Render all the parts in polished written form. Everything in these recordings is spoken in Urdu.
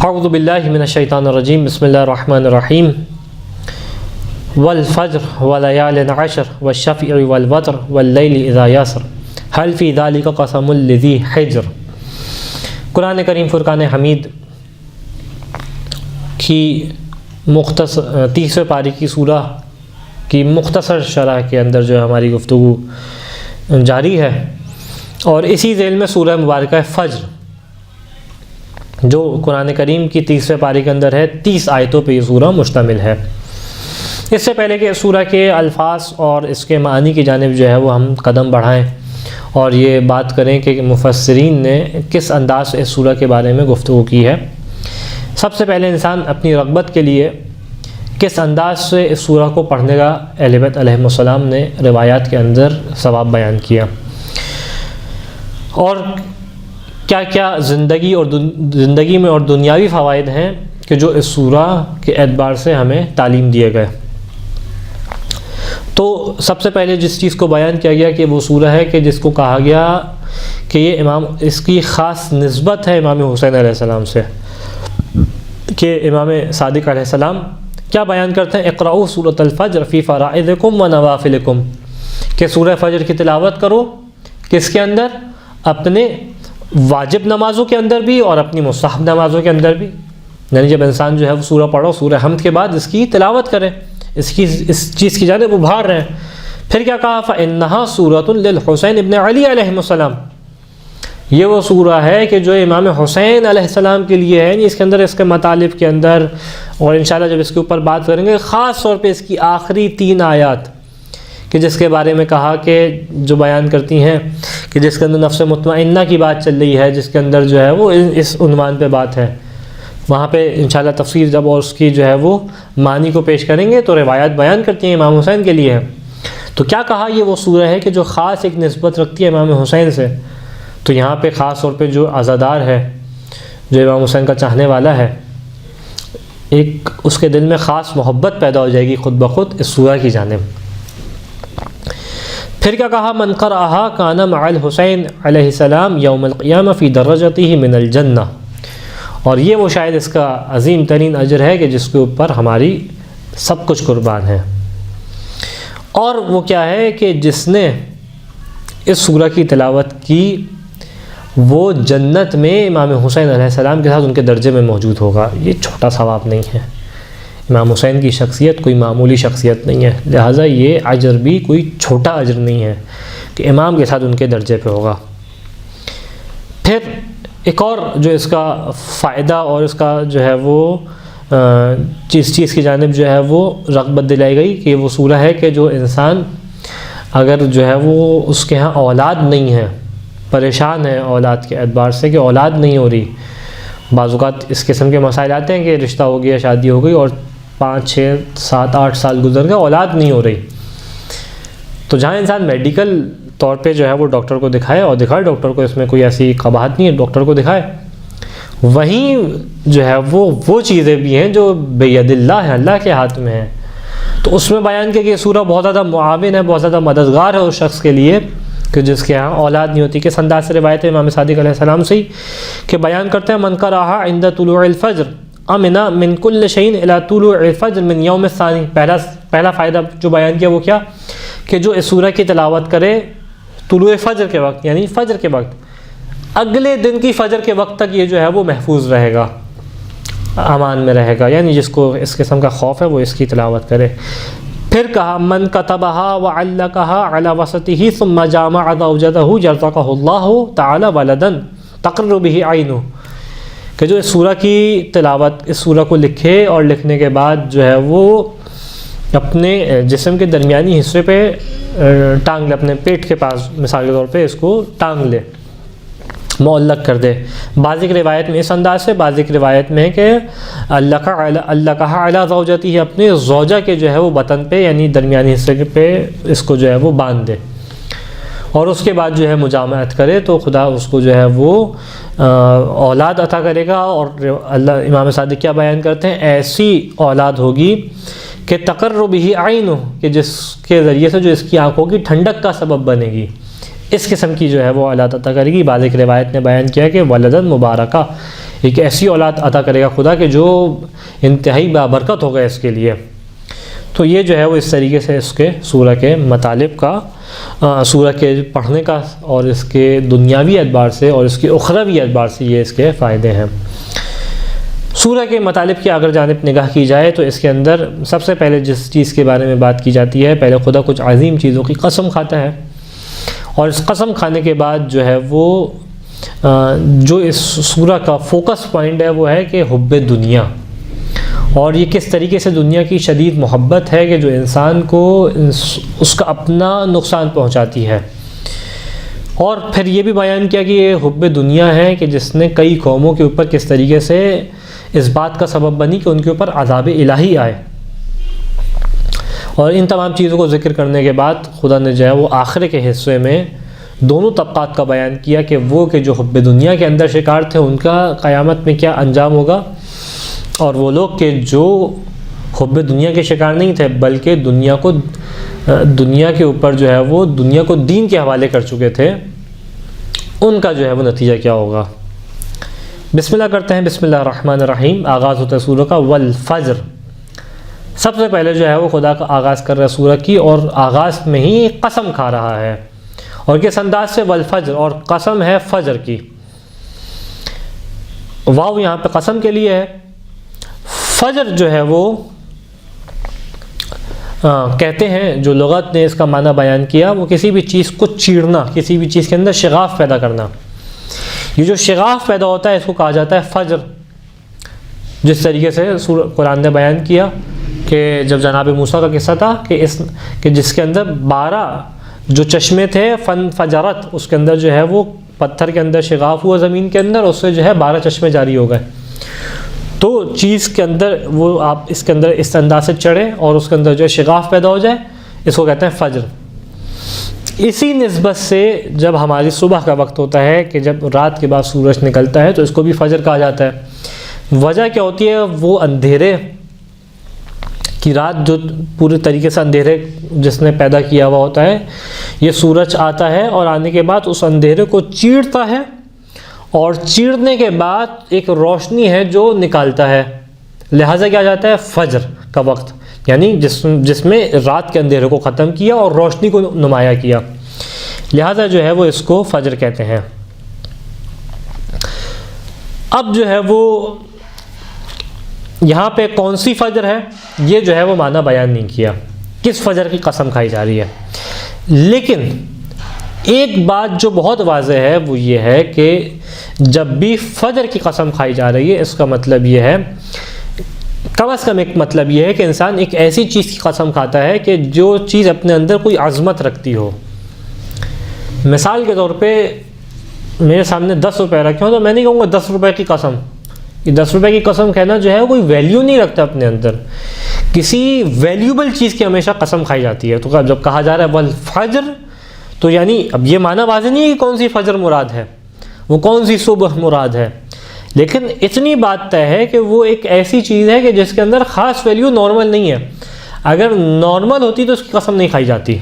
اعوذ باللہ من الشیطان الرجیم بسم اللہ الرحمن الرحیم والفجر ولیال عشر والشفع والوتر واللیل اذا یسر هل فی ذلک قسم لذی حجر۔ قرآن کریم فرقان حمید کی مختصر 30ویں پاری کی سورہ کی مختصر شرح کے اندر جو ہے ہماری گفتگو جاری ہے، اور اسی ذیل میں سورہ مبارکہ فجر جو قرآن کریم کی 30ویں پاری کے اندر ہے، 30 آیتوں پہ یہ سورہ مشتمل ہے۔ اس سے پہلے کہ سورہ کے الفاظ اور اس کے معنی کی جانب جو ہے وہ ہم قدم بڑھائیں اور یہ بات کریں کہ مفسرین نے کس انداز سے اس سورہ کے بارے میں گفتگو کی ہے، سب سے پہلے انسان اپنی رغبت کے لیے کس انداز سے اس سورہ کو پڑھنے کا اہل بیت علیہ السلام نے روایات کے اندر ثواب بیان کیا، اور کیا کیا زندگی میں اور دنیاوی فوائد ہیں کہ جو اس سورہ کے اعتبار سے ہمیں تعلیم دیے گئے۔ تو سب سے پہلے جس چیز کو بیان کیا گیا کہ وہ سورہ ہے کہ جس کو کہا گیا کہ یہ اس کی خاص نسبت ہے امام حسین علیہ السلام سے، کہ امام صادق علیہ السلام کیا بیان کرتے ہیں، اقرؤوا سورۃ الفجر فی فرائضکم و نوافلکم، کہ سورہ فجر کی تلاوت کرو، کس کے اندر؟ اپنے واجب نمازوں کے اندر بھی اور اپنی مستحب نمازوں کے اندر بھی، یعنی جب انسان جو ہے وہ سورہ پڑھو، سورہ حمد کے بعد اس کی تلاوت کرے، اس چیز کی جانب ابھار رہے ہیں۔ پھر کیا کہا، فَإِنَّهَا سُورَةٌ لِلْحُسَيْنِ ابن علی علیہ السلام، یہ وہ سورہ ہے کہ جو امام حسین علیہ السلام کے لیے ہے، یعنی اس کے اندر اس کے مطالب کے اندر، اور انشاءاللہ جب اس کے اوپر بات کریں گے، خاص طور پہ اس کی آخری 3 آیات کہ جس کے بارے میں کہا کہ جو بیان کرتی ہیں کہ جس کے اندر نفس مطمئنہ کی بات چل رہی ہے، جس کے اندر جو ہے وہ اس عنوان پہ بات ہے، وہاں پہ انشاءاللہ تفسیر جب اور اس کی جو ہے وہ معنی کو پیش کریں گے تو روایات بیان کرتی ہیں امام حسین کے لیے ہے۔ تو کیا کہا، یہ وہ سورہ ہے کہ جو خاص ایک نسبت رکھتی ہے امام حسین سے، تو یہاں پہ خاص طور پہ جو عزادار ہے، جو امام حسین کا چاہنے والا ہے، ایک اس کے دل میں خاص محبت پیدا ہو جائے گی خود بخود اس سورہ کی جانب۔ پھر کیا کہا، من قرأہا کان مع الحسین علیہ السلام یوم القیامہ فی درجتہ من الجنہ، اور یہ وہ شاید اس کا عظیم ترین اجر ہے کہ جس کے اوپر ہماری سب کچھ قربان ہے۔ اور وہ کیا ہے کہ جس نے اس سورہ کی تلاوت کی وہ جنت میں امام حسین علیہ السلام کے ساتھ ان کے درجے میں موجود ہوگا۔ یہ چھوٹا ثواب نہیں ہے، امام حسین کی شخصیت کوئی معمولی شخصیت نہیں ہے، لہٰذا یہ اجر بھی کوئی چھوٹا اجر نہیں ہے کہ امام کے ساتھ ان کے درجے پہ ہوگا۔ پھر ایک اور جو اس کا فائدہ اور اس کا جو ہے وہ چیز کی جانب جو ہے وہ رغبت دلائی گئی کہ وہ سورہ ہے کہ جو انسان اگر جو ہے وہ اس کے ہاں اولاد نہیں ہے، پریشان ہے اولاد کے اعتبار سے کہ اولاد نہیں ہو رہی، بعض اوقات اس قسم کے مسائل آتے ہیں کہ رشتہ ہو گیا، شادی ہو گئی اور 5 6 7 8 سال گزر گئے، اولاد نہیں ہو رہی، تو جہاں انسان میڈیکل طور پہ جو ہے وہ ڈاکٹر کو دکھائے اور دکھائے ڈاکٹر کو اس میں کوئی ایسی قباحت نہیں ہے، ڈاکٹر کو دکھائے، وہیں جو ہے وہ چیزیں بھی ہیں جو بید اللہ ہے، اللہ کے ہاتھ میں ہیں۔ تو اس میں بیان کیا کہ یہ سورہ بہت زیادہ معاون ہے، بہت زیادہ مددگار ہے اس شخص کے لیے کہ جس کے ہاں اولاد نہیں ہوتی۔ کس انداز سے روایت ہے امام صادق علیہ السلام سے کہ بیان کرتے ہیں، من قرأہا عند طلوع الفجر امن من کل شیء الی طلوع الفجر من یوم الثانی، پہلا فائدہ جو بیان کیا وہ کیا کہ جو اس سورہ کی تلاوت کرے طلوع فجر کے وقت، یعنی فجر کے وقت، اگلے دن کی فجر کے وقت تک یہ جو ہے وہ محفوظ رہے گا، امان میں رہے گا، یعنی جس کو اس قسم کا خوف ہے وہ اس کی تلاوت کرے۔ پھر کہا، من کتبہا وعلقہا علی وسطہ ثم جامع زوجتہ رزقہ اللہ تعالی ولدا تقر بہ عینہ، کہ جو اس سورہ کی تلاوت، اس سورہ کو لکھے اور لکھنے کے بعد جو ہے وہ اپنے جسم کے درمیانی حصے پہ ٹانگ لے، اپنے پیٹ کے پاس مثال کے طور پہ اس کو ٹانگ لے، معلق کر دے۔ بعض ایک روایت میں اس انداز سے، بعض ایک روایت میں ہے کہ اللہ کہا علی زوجتہ، اپنے زوجہ کے جو ہے وہ بطن پہ یعنی درمیانی حصے پہ اس کو جو ہے وہ باندھ دے، اور اس کے بعد جو ہے مجامعت کرے تو خدا اس کو جو ہے وہ اولاد عطا کرے گا۔ اور اللہ امام صادق کیا بیان کرتے ہیں، ایسی اولاد ہوگی کہ تقر بہ عینہ، کہ جس کے ذریعے سے جو اس کی آنکھوں کی ٹھنڈک کا سبب بنے گی، اس قسم کی جو ہے وہ اولاد عطا کرے گی۔ بعض ایک روایت نے بیان کیا کہ ولدن مبارکہ، ایک ایسی اولاد عطا کرے گا خدا کہ جو انتہائی بابرکت ہوگا اس کے لیے۔ تو یہ جو ہے وہ اس طریقے سے اس کے سورہ کے مطالب کا، سورہ کے پڑھنے کا، اور اس کے دنیاوی اعتبار سے اور اس کے اخروی اعتبار سے یہ اس کے فائدے ہیں۔ سورہ کے مطالب کی اگر جانب نگاہ کی جائے تو اس کے اندر سب سے پہلے جس چیز کے بارے میں بات کی جاتی ہے، پہلے خدا کچھ عظیم چیزوں کی قسم کھاتا ہے، اور اس قسم کھانے کے بعد جو ہے وہ جو اس سورہ کا فوکس پوائنٹ ہے وہ ہے کہ حب دنیا، اور یہ کس طریقے سے دنیا کی شدید محبت ہے کہ جو انسان کو اس کا اپنا نقصان پہنچاتی ہے۔ اور پھر یہ بھی بیان کیا کہ یہ حب دنیا ہے کہ جس نے کئی قوموں کے اوپر کس طریقے سے اس بات کا سبب بنی کہ ان کے اوپر عذاب الہی آئے۔ اور ان تمام چیزوں کو ذکر کرنے کے بعد خدا نے جو ہے وہ آخر کے حصے میں دونوں طبقات کا بیان کیا کہ وہ کہ جو حب دنیا کے اندر شکار تھے ان کا قیامت میں کیا انجام ہوگا، اور وہ لوگ کہ جو حب دنیا کے شکار نہیں تھے بلکہ دنیا کے اوپر جو ہے وہ دنیا کو دین کے حوالے کر چکے تھے، ان کا جو ہے وہ نتیجہ کیا ہوگا۔ بسم اللہ کرتے ہیں۔ بسم اللہ الرحمن الرحیم۔ آغاز ہوتا ہے سورہ کا والفجر۔ سب سے پہلے جو ہے وہ خدا کا آغاز کر رہا ہے سورہ کی، اور آغاز میں ہی قسم کھا رہا ہے، اور کس انداز سے؟ والفجر، اور قسم ہے فجر کی۔ واو یہاں پہ قسم کے لیے ہے۔ فجر جو ہے وہ کہتے ہیں جو لغت نے اس کا معنی بیان کیا، وہ کسی بھی چیز کو چیرنا، کسی بھی چیز کے اندر شغاف پیدا کرنا۔ یہ جو شغاف پیدا ہوتا ہے اس کو کہا جاتا ہے فجر۔ جس طریقے سے قرآن نے بیان کیا کہ جب جناب موسیٰ کا قصہ تھا کہ جس کے اندر 12 جو چشمے تھے فجرت، اس کے اندر جو ہے وہ پتھر کے اندر شغاف ہوا زمین کے اندر، اس سے جو ہے 12 چشمے جاری ہو گئے۔ تو چیز کے اندر وہ آپ اس کے اندر اس انداز سے چڑھے اور اس کے اندر جو ہے شغاف پیدا ہو جائے، اس کو کہتے ہیں فجر۔ اسی نسبت سے جب ہماری صبح کا وقت ہوتا ہے کہ جب رات کے بعد سورج نکلتا ہے تو اس کو بھی فجر کہا جاتا ہے۔ وجہ کیا ہوتی ہے؟ وہ اندھیرے کی رات جو پورے طریقے سے اندھیرے جس نے پیدا کیا ہوا ہوتا ہے، یہ سورج آتا ہے اور آنے کے بعد اس اندھیرے کو چیرتا ہے، اور چیرنے کے بعد ایک روشنی ہے جو نکالتا ہے، لہٰذا کیا جاتا ہے فجر کا وقت، یعنی جس میں رات کے اندھیرے کو ختم کیا اور روشنی کو نمایاں کیا، لہٰذا جو ہے وہ اس کو فجر کہتے ہیں۔ اب جو ہے وہ یہاں پہ کون سی فجر ہے یہ جو ہے وہ معنی بیان نہیں کیا، کس فجر کی قسم کھائی جا رہی ہے، لیکن ایک بات جو بہت واضح ہے وہ یہ ہے کہ جب بھی فجر کی قسم کھائی جا رہی ہے اس کا مطلب یہ ہے، کم از کم ایک مطلب یہ ہے کہ انسان ایک ایسی چیز کی قسم کھاتا ہے کہ جو چیز اپنے اندر کوئی عظمت رکھتی ہو۔ مثال کے طور پہ میرے سامنے 10 روپے رکھے ہوں تو میں نہیں کہوں گا 10 روپے کی قسم، یہ 10 روپے کی قسم کہنا جو ہے کوئی ویلیو نہیں رکھتا اپنے اندر، کسی ویلیوبل چیز کی ہمیشہ قسم کھائی جاتی ہے۔ تو جب کہا جا رہا ہے والفجر تو یعنی اب یہ معنی واضح نہیں ہے کہ کون سی فجر مراد ہے، وہ کون سی صبح مراد ہے، لیکن اتنی بات طے ہے کہ وہ ایک ایسی چیز ہے کہ جس کے اندر خاص ویلیو نارمل نہیں ہے، اگر نارمل ہوتی تو اس کی قسم نہیں کھائی جاتی۔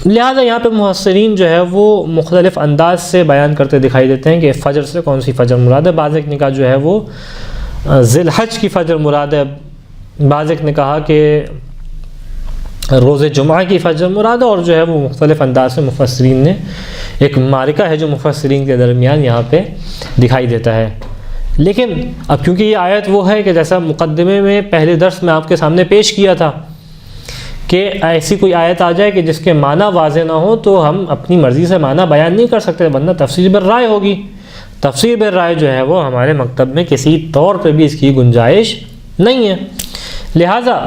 لہٰذا یہاں پہ مفسرین جو ہے وہ مختلف انداز سے بیان کرتے دکھائی دیتے ہیں کہ فجر سے کون سی فجر مراد ہے۔ بعض ایک نے کہا جو ہے وہ ذی الحج کی فجر مراد ہے، بعض ایک نے کہا کہ روز جمعہ کی فجر مراد ہے، اور جو ہے وہ مختلف انداز سے مفسرین نے ایک معرکہ ہے جو مفسرین کے درمیان یہاں پہ دکھائی دیتا ہے۔ لیکن اب کیونکہ یہ آیت وہ ہے کہ جیسا مقدمے میں پہلے درس میں آپ کے سامنے پیش کیا تھا کہ ایسی کوئی آیت آ جائے کہ جس کے معنی واضح نہ ہو تو ہم اپنی مرضی سے معنی بیان نہیں کر سکتے، ورنہ تفسیر بالرائے ہوگی۔ تفسیر بالرائے جو ہے وہ ہمارے مکتب میں کسی طور پہ بھی اس کی گنجائش نہیں ہے، لہٰذا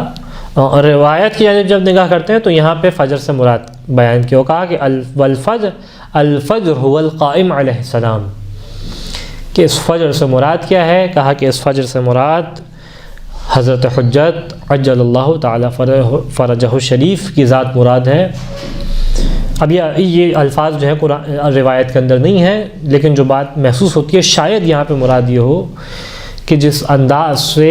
روایت کی جانب جب نگاہ کرتے ہیں تو یہاں پہ فجر سے مراد بیان کیا، کہا کہ والفجر الفجر هو القائم علیہ السلام، کہ اس فجر سے مراد کیا ہے؟ کہا کہ اس فجر سے مراد حضرت حجت عجل اللہ تعالی فرجہ الشریف کی ذات مراد ہے۔ اب یہ الفاظ جو ہے روایت کے اندر نہیں ہے، لیکن جو بات محسوس ہوتی ہے شاید یہاں پہ مراد یہ ہو کہ جس انداز سے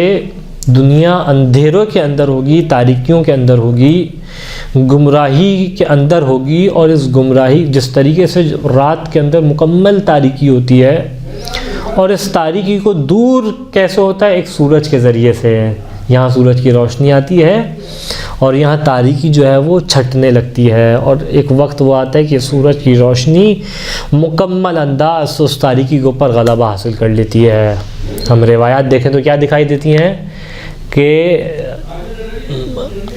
دنیا اندھیروں کے اندر ہوگی، تاریکیوں کے اندر ہوگی، گمراہی کے اندر ہوگی، اور اس گمراہی جس طریقے سے رات کے اندر مکمل تاریکی ہوتی ہے، اور اس تاریکی کو دور کیسے ہوتا ہے؟ ایک سورج کے ذریعے سے۔ یہاں سورج کی روشنی آتی ہے اور یہاں تاریکی جو ہے وہ چھٹنے لگتی ہے، اور ایک وقت وہ آتا ہے کہ سورج کی روشنی مکمل انداز سے اس تاریکی کے اوپر غلبہ حاصل کر لیتی ہے۔ ہم روایات دیکھیں تو کیا دکھائی دیتی ہیں کہ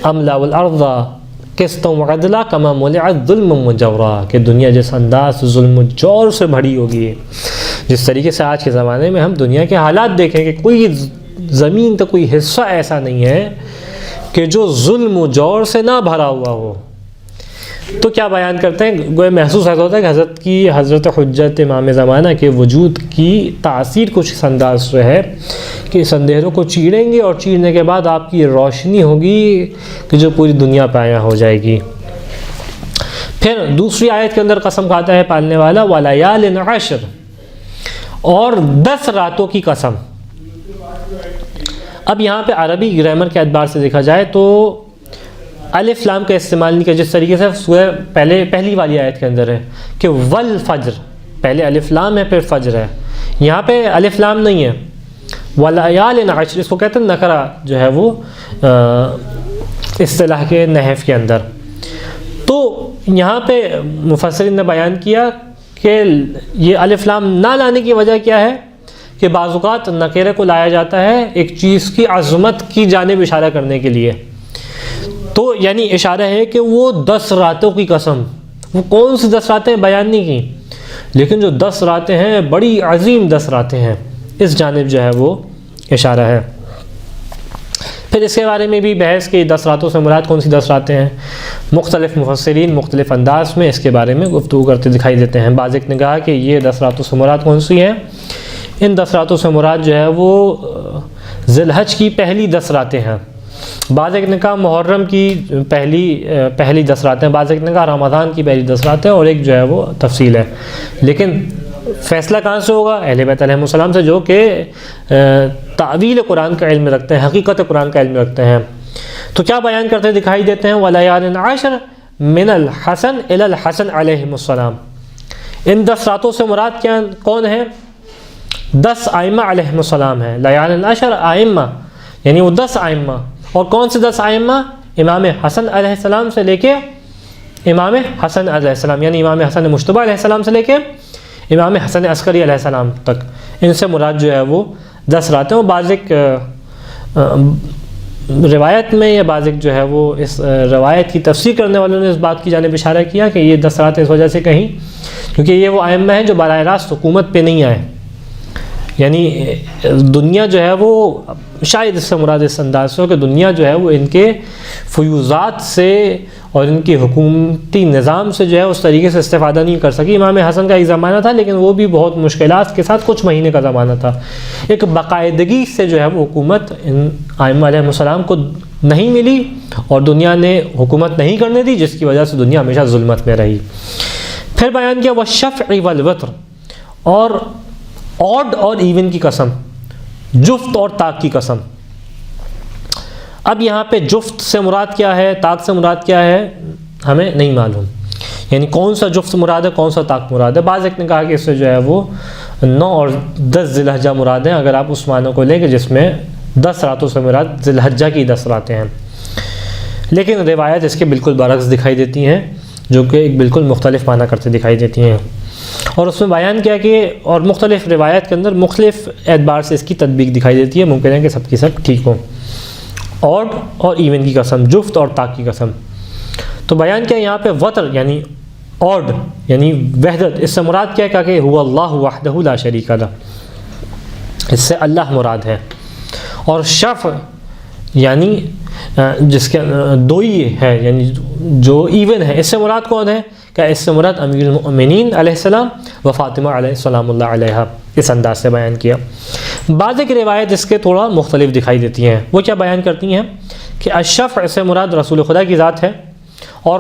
املا الارض قسطا وعدلا کما ملئت ظلم وجورا، کہ دنیا جس انداز ظلم و جور سے بھری ہوگی، جس طریقے سے آج کے زمانے میں ہم دنیا کے حالات دیکھیں کہ کوئی زمین کا کوئی حصہ ایسا نہیں ہے کہ جو ظلم و جور سے نہ بھرا ہوا ہو۔ تو کیا بیان کرتے ہیں؟ گویا محسوس ایسا ہوتا ہے کہ حضرت حجت امام زمانہ کے وجود کی تاثیر کچھ اس انداز سے ہے کہ اس اندھیروں کو چیریں گے، اور چیرنے کے بعد آپ کی روشنی ہوگی کہ جو پوری دنیا پہ عیاں ہو جائے گی۔ پھر دوسری آیت کے اندر قسم کھاتا ہے پالنے والا وَلَيَالٍ عَشْرٍ، اور 10 راتوں کی قسم۔ اب یہاں پہ عربی گرامر کے اعتبار سے دیکھا جائے تو الف لام کا استعمال نہیں کیا، جس طریقے سے سورہ پہلی والی آیت کے اندر ہے کہ والفجر، پہلے الف لام ہے پھر فجر ہے، یہاں پہ الف لام نہیں ہے۔ وَلَيَالٍ عَشْرٍ، اس کو کہتے ہیں نکرہ جو ہے وہ اصطلاح کے نحو کے اندر۔ تو یہاں پہ مفسرین نے بیان کیا کہ یہ الف لام نہ لانے کی وجہ کیا ہے کہ بعض اوقات نکرے کو لایا جاتا ہے ایک چیز کی عظمت کی جانب اشارہ کرنے کے لیے، تو یعنی اشارہ ہے کہ وہ 10 راتوں کی قسم، وہ کون سی 10 راتیں بیان نہیں کی، لیکن جو 10 راتیں ہیں بڑی عظیم 10 راتیں ہیں، اس جانب جو ہے وہ اشارہ ہے۔ پھر اس کے بارے میں بھی بحث کہ 10 راتوں سے مراد کون سی 10 راتیں ہیں، مختلف مفسرین مختلف انداز میں اس کے بارے میں گفتگو کرتے دکھائی دیتے ہیں۔ بعض ایک نے کہا کہ یہ 10 راتوں سے مراد کون سی ہیں، ان 10 راتوں سے مراد جو ہے وہ ذی الحج کی پہلی 10 راتیں ہیں، بعض ایک نے کہا محرم کی پہلی 10 راتیں، بعض ایک نے کہا رمضان کی پہلی 10 راتیں، اور ایک جو ہے وہ تفصیل ہے۔ لیکن فیصلہ کہاں سے ہوگا؟ اہل بیت علیہ السلام سے، جو کہ تعویل قرآن کا علم رکھتے ہیں، حقیقت قرآن کا علم رکھتے ہیں۔ تو کیا بیان کرتے دکھائی دیتے ہیں وَلَيَالٍ عَشْرٍ مِنَ الْحَسَنِ إِلَى الْحَسَنِ علیہم السلام، ان 10 راتوں سے مراد کون ہے؟ 10 ائمہ علیہم السلام ہیں۔ لیالٍ عشر ائمہ یعنی وہ 10 ائمہ، اور کون سے 10 ائمہ؟ امام حسن علیہ السلام سے لے کے امام حسن علیہ السلام، یعنی امام حسن مجتبی علیہ السلام سے لے کے امام حسن عسکری علیہ السلام تک، ان سے مراد جو ہے وہ 10 راتیں۔ اور بعض ایک روایت میں یا بعض ایک جو ہے وہ اس روایت کی تفسیر کرنے والوں نے اس بات کی جانب اشارہ کیا کہ یہ 10 راتیں اس وجہ سے کہیں کیونکہ یہ وہ ائمہ ہیں جو براہ راست حکومت پہ نہیں آئے، یعنی دنیا جو ہے وہ شاید اس سے مراد اس انداز سے ہو کہ دنیا جو ہے وہ ان کے فیوضات سے اور ان کی حکومتی نظام سے جو ہے اس طریقے سے استفادہ نہیں کر سکی۔ امام حسن کا ایک زمانہ تھا لیکن وہ بھی بہت مشکلات کے ساتھ کچھ مہینے کا زمانہ تھا، ایک باقاعدگی سے جو ہے وہ حکومت ان ائمہ علیہ السلام کو نہیں ملی اور دنیا نے حکومت نہیں کرنے دی، جس کی وجہ سے دنیا ہمیشہ ظلمت میں رہی۔ پھر بیان کیا والشفع والوتر، اور آڈ اور ایون کی قسم، جفت اور طاق کی قسم۔ اب یہاں پہ جفت سے مراد کیا ہے، طاق سے مراد کیا ہے، ہمیں نہیں معلوم، یعنی کون سا جفت مراد ہے کون سا طاق مراد ہے۔ بعض ایک نے کہا کہ اس سے جو ہے وہ 9 اور 10 ذی الحجہ مراد ہیں، اگر آپ اس معنی کو لیں کہ جس میں 10 راتوں سے مراد ذی الحجہ کی 10 راتیں ہیں، لیکن روایت اس کے بالکل برعکس دکھائی دیتی ہیں، جو کہ ایک بالکل مختلف معنی کرتے دکھائی دیتی ہیں۔ اور اس میں بیان کیا کہ اور مختلف روایت کے اندر مختلف اعتبار سے اس کی تطبیق دکھائی دیتی ہے، ممکن ہے کہ سب کی سب ٹھیک ہوں۔ آڈ اور ایون کی قسم، جفت اور طاق کی قسم۔ تو بیان کیا یہاں پہ وتر یعنی آڈ یعنی وحدت، اس سے مراد کیا ہے کہ هو اللہ وحدہ لا شریک لہ، اس سے اللہ مراد ہے۔ اور شفع یعنی جس کے دوئی ہے یعنی جو ایون ہے، اس سے مراد کون ہے؟ کہ اس سے مراد امیر المؤمنین علیہ السلام و فاطمہ علیہ السلام اللہ علیہ، اس انداز سے بیان کیا۔ بعض ایک روایت اس کے تھوڑا مختلف دکھائی دیتی ہیں، وہ کیا بیان کرتی ہیں کہ الشفع سے مراد رسول خدا کی ذات ہے، اور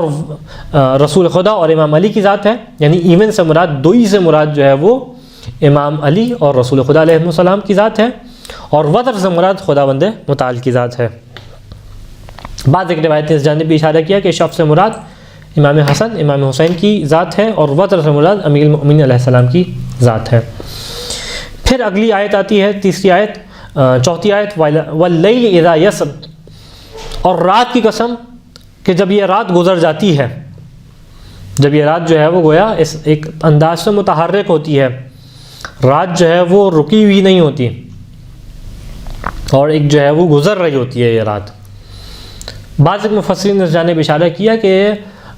رسول خدا اور امام علی کی ذات ہے، یعنی ایون سے مراد دوئی سے مراد جو ہے وہ امام علی اور رسول خدا علیہ السلام کی ذات ہے، اور وتر سے مراد خداوند متعال کی ذات ہے۔ بعض ایک روایت نے اس جانب بھی اشارہ کیا کہ شف سے مراد امام حسن امام حسین کی ذات ہے اور وتر سے مراد امیر المؤمنین علیہ السلام کی ذات ہے۔ پھر اگلی آیت آتی ہے، تیسری آیت، چوتھی آیت، واللیل اذا یسر، اور رات کی قسم کہ جب یہ رات گزر جاتی ہے، جب یہ رات جو ہے وہ گویا اس ایک انداز سے متحرک ہوتی ہے، رات جو ہے وہ رکی ہوئی نہیں ہوتی اور ایک جو ہے وہ گزر رہی ہوتی ہے یہ رات۔ بعض ایک مفسرین نے اس جانب اشارہ کیا کہ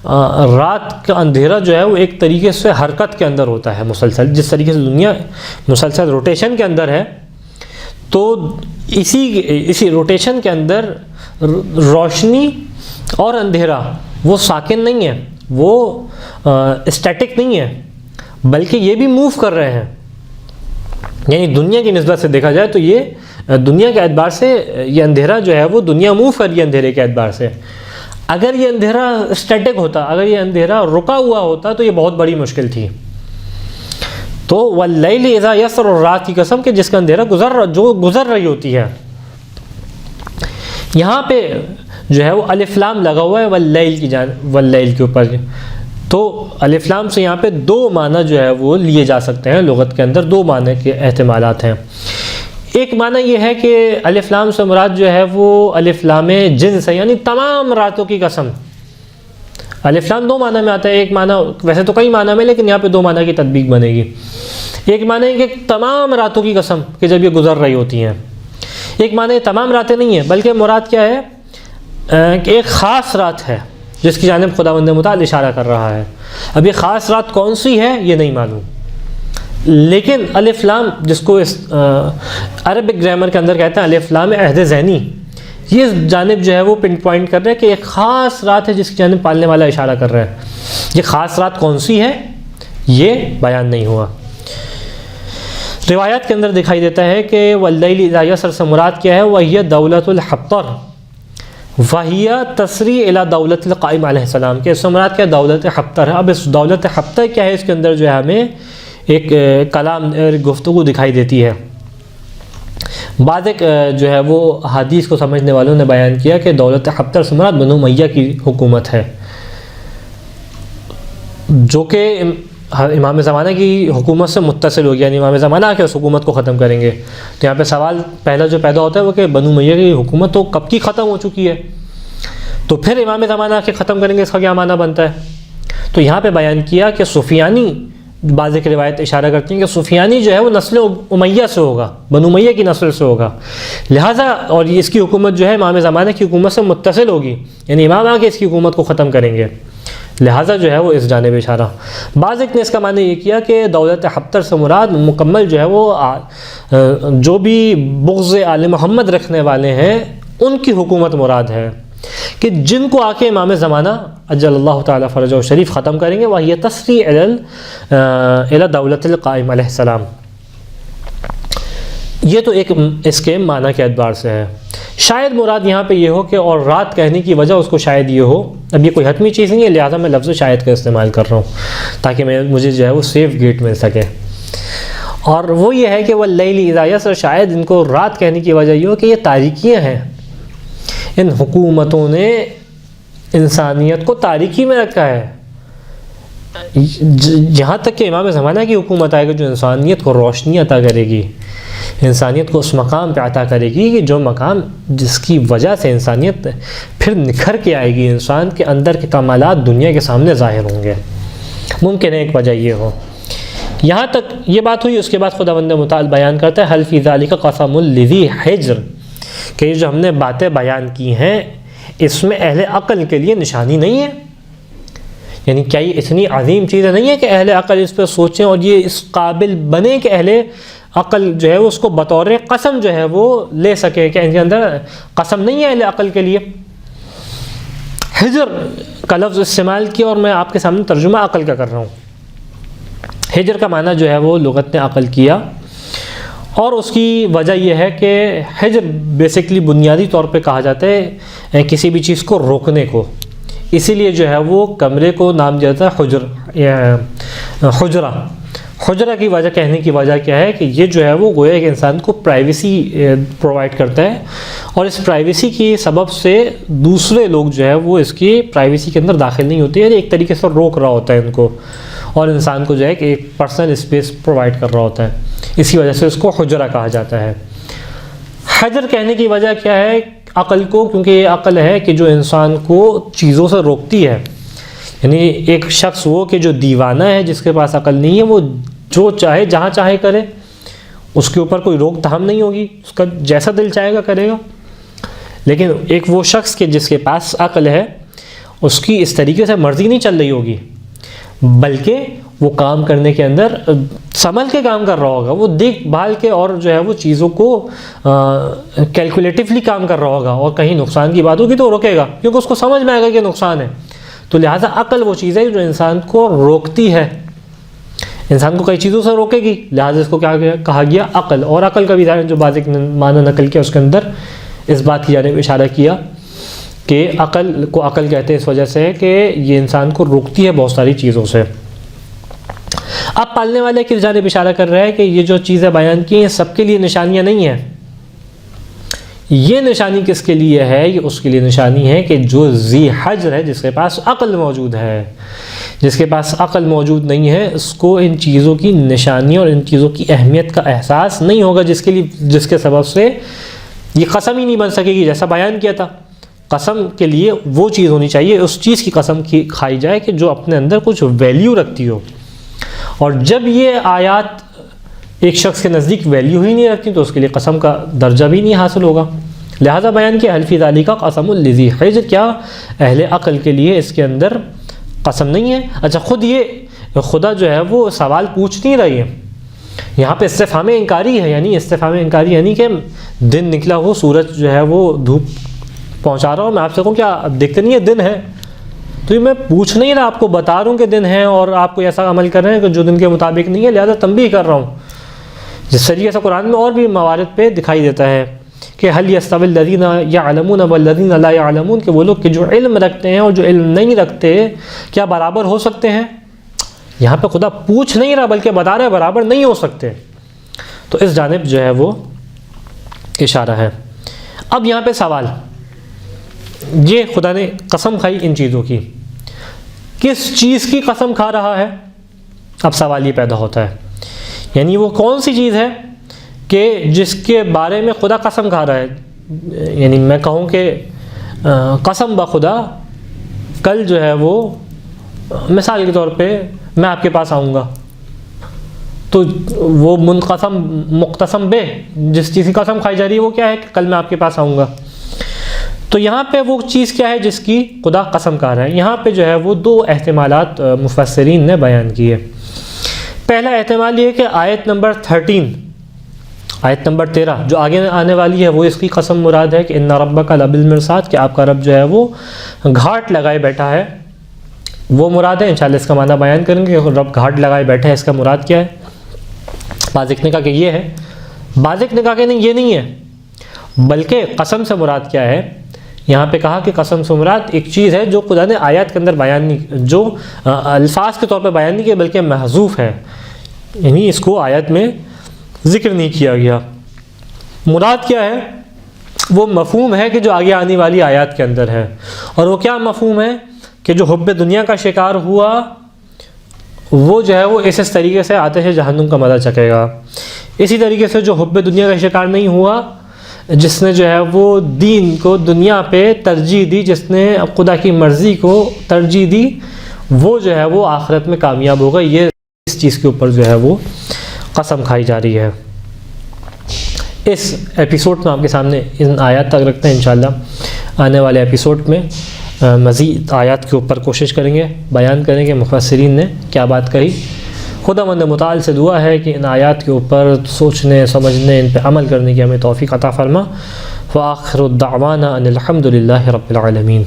رات کا اندھیرا جو ہے وہ ایک طریقے سے حرکت کے اندر ہوتا ہے مسلسل، جس طریقے سے دنیا مسلسل روٹیشن کے اندر ہے، تو اسی روٹیشن کے اندر روشنی اور اندھیرا وہ ساکن نہیں ہے، وہ اسٹیٹک نہیں ہے، بلکہ یہ بھی موو کر رہے ہیں۔ یعنی دنیا کی نسبت سے دیکھا جائے تو یہ دنیا کے اعتبار سے یہ اندھیرا جو ہے وہ دنیا موو کر رہی ہے اندھیرے کے اعتبار سے۔ اگر یہ اندھیرا اسٹیٹک ہوتا، اگر یہ اندھیرا رکا ہوا ہوتا تو یہ بہت بڑی مشکل تھی۔ تو واللیل اذا یسر، اور رات کی قسم کہ جس کا اندھیرا گزر رہی ہوتی ہے۔ یہاں پہ جو ہے وہ الف لام لگا ہوا ہے واللیل کے اوپر، تو الف لام سے یہاں پہ دو معنی جو ہے وہ لیے جا سکتے ہیں، لغت کے اندر دو معنی کے احتمالات ہیں۔ ایک معنی یہ ہے کہ الف لام سے مراد جو ہے وہ الف لام جنس ہے، یعنی تمام راتوں کی قسم۔ الف لام دو معنی میں آتا ہے، ایک معنی ویسے تو کئی معنی میں، لیکن یہاں پہ دو معنی کی تطبیق بنے گی۔ ایک معنی ہے کہ تمام راتوں کی قسم کہ جب یہ گزر رہی ہوتی ہیں۔ ایک معنی تمام راتیں نہیں ہیں، بلکہ مراد کیا ہے کہ ایک خاص رات ہے جس کی جانب خداوند متعال اشارہ کر رہا ہے۔ اب یہ خاص رات کون سی ہے یہ نہیں معلوم، لیکن الف لام جس کو اس عربک گرامر کے اندر کہتے ہیں الف لام عہد ذہنی، یہ جانب جو ہے وہ پن پوائنٹ کر رہے ہیں کہ ایک خاص رات ہے جس کی جانب پالنے والا اشارہ کر رہا ہے۔ یہ خاص رات کون سی ہے یہ بیان نہیں ہوا۔ روایات کے اندر دکھائی دیتا ہے کہ واللیل اذا یسر سے مراد کیا ہے، وہی دولت الحبطر، وہی تسری الی دولت القائم علیہ السلام، کہ اس سے مراد کیا دولت حبطر ہے۔ اب اس دولت حبطر کیا ہے، اس کے اندر جو ہے ہمیں ایک کلام گفتگو دکھائی دیتی ہے۔ بعض ایک جو ہے وہ حدیث کو سمجھنے والوں نے بیان کیا کہ دولت حبطر سے مراد بنو امیہ کی حکومت ہے، جو کہ امام زمانہ کی حکومت سے متصل ہو گیا، یعنی امام زمانہ آ کے اس حکومت کو ختم کریں گے۔ تو یہاں پہ سوال پہلا جو پیدا ہوتا ہے وہ کہ بنو امیہ کی حکومت تو کب کی ختم ہو چکی ہے، تو پھر امام زمانہ آ کے ختم کریں گے، اس کا کیا معنی بنتا ہے؟ تو یہاں پہ بیان کیا کہ سفیانی، بعض ایک روایت اشارہ کرتی ہیں کہ سفیانی جو ہے وہ نسل امیہ سے ہوگا، بنو امیہ کی نسل سے ہوگا، لہٰذا اور اس کی حکومت جو ہے امام زمانہ کی حکومت سے متصل ہوگی، یعنی امام آ کے اس کی حکومت کو ختم کریں گے، لہٰذا جو ہے وہ اس جانب اشارہ۔ بعض ایک نے اس کا معنی یہ کیا کہ دولت حبطر سے مراد مکمل جو ہے وہ جو بھی بغض آل محمد رکھنے والے ہیں ان کی حکومت مراد ہے، کہ جن کو آ کے امام زمانہ اجل اللہ تعالیٰ فرجہ و شریف ختم کریں گے، وہی تسری الی دولت القائم علیہ السلام۔ یہ تو ایک اس کے معنی کے اعتبار سے ہے۔ شاید مراد یہاں پہ یہ ہو کہ اور رات کہنے کی وجہ اس کو شاید یہ ہو، اب یہ کوئی حتمی چیز نہیں ہے، لہٰذا میں لفظ شاید کا استعمال کر رہا ہوں تاکہ مجھے جو ہے وہ سیف گیٹ مل سکے، اور وہ یہ ہے کہ واللیل اذا یسر، شاید ان کو رات کہنے کی وجہ یہ ہو کہ یہ تاریکیاں ہیں، ان حکومتوں نے انسانیت کو تاریکی میں رکھا ہے، جہاں تک کہ امام زمانہ کی حکومت آئے گی جو انسانیت کو روشنی عطا کرے گی، انسانیت کو اس مقام پہ عطا کرے گی کہ جو مقام جس کی وجہ سے انسانیت پھر نکھر کے آئے گی، انسان کے اندر کے کمالات دنیا کے سامنے ظاہر ہوں گے۔ ممکن ہے ایک وجہ یہ ہو۔ یہاں تک یہ بات ہوئی، اس کے بعد خداوند متعال بیان کرتا ہے حل فی ذالک قسم لذی حجر، کہ یہ جو ہم نے باتیں بیان کی ہیں اس میں اہل عقل کے لیے نشانی نہیں ہے، یعنی کیا یہ اتنی عظیم چیزیں نہیں ہے کہ اہل عقل اس پہ سوچیں اور یہ اس قابل بنے کہ اہل عقل جو ہے اس کو بطور قسم جو ہے وہ لے سکے، کہ ان کے اندر قسم نہیں ہے اہل عقل کے لیے۔ حجر کا لفظ استعمال کیا اور میں آپ کے سامنے ترجمہ عقل کا کر رہا ہوں۔ حجر کا معنی جو ہے وہ لغت نے عقل کیا، اور اس کی وجہ یہ ہے کہ حجر بیسکلی بنیادی طور پہ کہا جاتا ہے کسی بھی چیز کو روکنے کو، اسی لیے جو ہے وہ کمرے کو نام دیا جاتا ہے حجرہ۔ حجرہ کی وجہ کہنے کی وجہ کیا ہے کہ یہ جو ہے وہ گویا کہ انسان کو پرائیویسی پرووائڈ کرتا ہے، اور اس پرائیویسی کی سبب سے دوسرے لوگ جو ہے وہ اس کی پرائیویسی کے اندر داخل نہیں ہوتے، یعنی ایک طریقے سے روک رہا ہوتا ہے ان کو، اور انسان کو جو ہے کہ ایک پرسنل اسپیس پرووائڈ کر رہا ہوتا ہے، اسی وجہ سے اس کو حجرہ کہا جاتا ہے۔ حجر کہنے کی وجہ کیا ہے؟ عقل کو، کیونکہ یہ عقل ہے کہ جو انسان کو چیزوں سے روکتی ہے، یعنی ایک شخص وہ کہ جو دیوانہ ہے، جس کے پاس عقل نہیں ہے، وہ جو چاہے جہاں چاہے کرے، اس کے اوپر کوئی روک تھام نہیں ہوگی، اس کا جیسا دل چاہے گا کرے گا۔ لیکن ایک وہ شخص کہ جس کے پاس عقل ہے، اس کی اس طریقے سے مرضی نہیں چل رہی ہوگی، بلکہ وہ کام کرنے کے اندر سنبھل کے کام کر رہا ہوگا، وہ دیکھ بھال کے اور جو ہے وہ چیزوں کو کیلکولیٹیولی کام کر رہا ہوگا، اور کہیں نقصان کی بات ہوگی تو روکے گا، کیونکہ اس کو سمجھ میں آئے گا کہ نقصان ہے۔ تو لہٰذا عقل وہ چیز ہے جو انسان کو روکتی ہے، انسان کو کئی چیزوں سے روکے گی، لہٰذا اس کو کیا کہا گیا؟ عقل۔ اور عقل کا بھی جو بازک معنی نقل کیا اس کے اندر اس بات کی جانب اشارہ کیا کہ عقل کو عقل کہتے ہیں اس وجہ سے کہ یہ انسان کو روکتی ہے بہت ساری چیزوں سے۔ اب پالنے والے کی جانب اشارہ کر رہا ہے کہ یہ جو چیزیں بیان کی ہیں سب کے لیے نشانیاں نہیں ہیں، یہ نشانی کس کے لیے ہے؟ یہ اس کے لیے نشانی ہے کہ جو ذی حجر ہے، جس کے پاس عقل موجود ہے۔ جس کے پاس عقل موجود نہیں ہے، اس کو ان چیزوں کی نشانی اور ان چیزوں کی اہمیت کا احساس نہیں ہوگا، جس کے سبب سے یہ قسم ہی نہیں بن سکے گی، جیسا بیان کیا تھا۔ قسم کے لیے وہ چیز ہونی چاہیے، اس چیز کی قسم کھائی جائے کہ جو اپنے اندر کچھ ویلیو رکھتی ہو، اور جب یہ آیات ایک شخص کے نزدیک ویلیو ہی نہیں رکھتی تو اس کے لیے قسم کا درجہ بھی نہیں حاصل ہوگا۔ لہذا بیان کیا حل فی ذالک قسم لذی حجر، کیا اہل عقل کے لیے اس کے اندر قسم نہیں ہے؟ اچھا، خود یہ خدا جو ہے وہ سوال پوچھ نہیں رہی ہے، یہاں پہ استفہام انکاری ہے، یعنی استفہام انکاری یعنی کہ دن نکلا ہو، سورج جو ہے وہ دھوپ پہنچا رہا ہوں، میں آپ سے کہوں کیا اب دیکھتے نہیں ہے دن ہے؟ تو یہ میں پوچھ نہیں رہا، آپ کو بتا رہا ہوں کہ دن ہے، اور آپ کو ایسا عمل کر رہے ہیں کہ جو دن کے مطابق نہیں ہے، لہذا تنبیہ کر رہا ہوں۔ جس طریقے سے قرآن میں اور بھی موارد پہ دکھائی دیتا ہے کہ حل یستوی الذین یعلمون والذین لا یعلمون، کہ وہ لوگ کہ جو علم رکھتے ہیں اور جو علم نہیں رکھتے کیا برابر ہو سکتے ہیں؟ یہاں پہ خدا پوچھ نہیں رہا بلکہ بتا رہا ہے برابر نہیں ہو سکتے، تو اس جانب جو ہے وہ اشارہ ہے۔ اب یہاں پہ سوال، یہ خدا نے قسم کھائی ان چیزوں کی، کس چیز کی قسم کھا رہا ہے؟ اب سوال یہ پیدا ہوتا ہے، یعنی وہ کون سی چیز ہے کہ جس کے بارے میں خدا قسم کھا رہا ہے؟ یعنی میں کہوں کہ قسم بخدا کل جو ہے وہ مثال کے طور پہ میں آپ کے پاس آؤں گا، تو وہ منقسم مقتسم بے جس چیز کی قسم کھائی جا رہی ہے وہ کیا ہے کہ کل میں آپ کے پاس آؤں گا۔ تو یہاں پہ وہ چیز کیا ہے جس کی خدا قسم کھا رہا ہے؟ یہاں پہ جو ہے وہ دو احتمالات مفسرین نے بیان کیے۔ پہلا احتمال یہ ہے کہ آیت نمبر 13 جو آگے آنے والی ہے وہ اس کی قسم مراد ہے کہ ان ربک لبالمرصاد، کہ آپ کا رب جو ہے وہ گھاٹ لگائے بیٹھا ہے، وہ مراد ہے۔ انشاءاللہ اس کا معنی بیان کریں گے کہ رب گھاٹ لگائے بیٹھا ہے، اس کا مراد کیا ہے؟ بعض نے کہا کہ یہ ہے، بعض نے کہا کہ نہیں یہ نہیں ہے، بلکہ قسم سے مراد کیا ہے؟ یہاں پہ کہا کہ قسم سے مراد ایک چیز ہے جو خدا نے آیات کے اندر بیان نہیں، جو الفاظ کے طور پہ بیان نہیں کیا بلکہ محذوف ہے، یعنی اس کو آیت میں ذکر نہیں کیا گیا۔ مراد کیا ہے؟ وہ مفہوم ہے کہ جو آگے آنے والی آیات کے اندر ہے، اور وہ کیا مفہوم ہے کہ جو حب دنیا کا شکار ہوا وہ جو ہے وہ اس طریقے سے آتش جہنم کا مزہ چکے گا، اسی طریقے سے جو حب دنیا کا شکار نہیں ہوا، جس نے جو ہے وہ دین کو دنیا پہ ترجیح دی، جس نے خدا کی مرضی کو ترجیح دی، وہ جو ہے وہ آخرت میں کامیاب ہوگا۔ یہ اس چیز کے اوپر جو ہے وہ قسم کھائی جا رہی ہے۔ اس ایپیسوڈ میں آپ کے سامنے ان آیات تک رکھتے ہیں، انشاءاللہ آنے والے ایپیسوڈ میں مزید آیات کے اوپر کوشش کریں گے، بیان کریں گے مفسرین نے کیا بات کہی۔ خداوند متعال سے دعا ہے کہ ان آیات کے اوپر سوچنے سمجھنے ان پہ عمل کرنے کی ہمیں توفیق عطا فرما۔ وآخر الدعوانا ان الحمد للہ رب العالمین۔